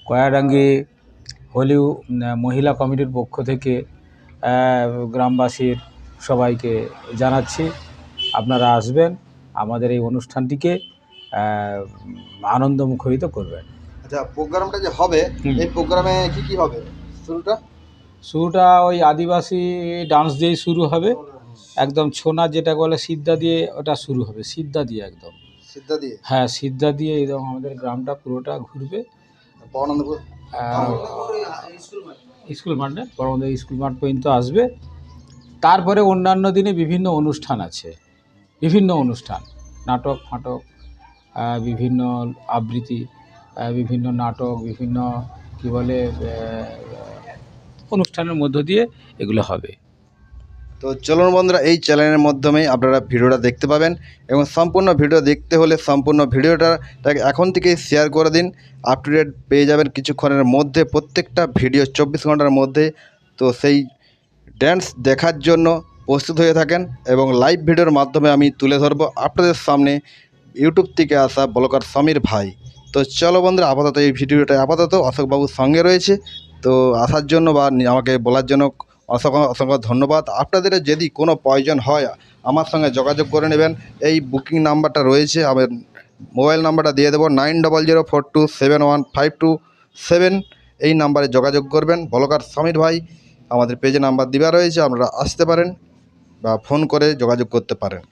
কয়াডাঙ্গি হোলি মহিলা কমিটির পক্ষ থেকে গ্রামবাসীর সবাইকে জানাচ্ছি আপনারা আসবেন, আমাদের এই অনুষ্ঠানটিকে আনন্দমুখরিত করবেন। আচ্ছা, প্রোগ্রামটা যে হবে এই প্রোগ্রামে কি হবে? শুরুটা ওই আদিবাসী ডান্স দিয়েই শুরু হবে, একদম ছোনা যেটা বলে সিদ্ধা দিয়ে ওটা শুরু হবে, সিদ্ধা দিয়ে একদম সিদ্ধা দিয়ে। হ্যাঁ, সিদ্ধা দিয়ে একদম আমাদের গ্রামটা পুরোটা ঘুরবে। স্কুল মাঠ না, পরবর্তী স্কুল মাঠ পর্যন্ত আসবে। তারপরে অন্যান্য দিনে বিভিন্ন অনুষ্ঠান আছে, বিভিন্ন অনুষ্ঠান, নাটক ফাটক, বিভিন্ন আবৃত্তি, বিভিন্ন নাটক, বিভিন্ন কি বলে অনুষ্ঠানের মধ্য দিয়ে এগুলো হবে। তো চলুন বন্ধুরা, এই চ্যানেলের মাধ্যমেই আপনারা ভিডিওটা দেখতে পাবেন এবং সম্পূর্ণ ভিডিও দেখতে হলে সম্পূর্ণ ভিডিওটাকে এখন থেকেই শেয়ার করে দিন। আপ টু ডেট পেয়ে যাবেন কিছুক্ষণের মধ্যে, প্রত্যেকটা ভিডিও 24 ঘন্টার মধ্যে। তো সেই ড্যান্স দেখার জন্য প্রস্তুত হয়ে থাকেন এবং লাইভ ভিডিওর মাধ্যমে আমি তুলে ধরবো আপনাদের সামনে ইউটিউব থেকে আসা ব্লগার সমীর ভাই। তো চলো বন্ধুরা, আপাতত এই ভিডিওটা অশোকবাবুর সঙ্গে রয়েছে। তো আসার জন্য বা আমাকে বলার জন্য অসংখ্য ধন্যবাদ। আপনাদের যদি কোনো প্রয়োজন হয় আমার সঙ্গে যোগাযোগ করে নেবেন। এই বুকিং নাম্বারটা রয়েছে, আমার মোবাইল নাম্বারটা দিয়ে দেবো 9004271527। এই নাম্বারে যোগাযোগ করবেন। ব্লগার সমীর ভাই আমাদের পেজে নাম্বার দেওয়া রয়েছে, আপনারা আসতে পারেন বা ফোন করে যোগাযোগ করতে পারেন।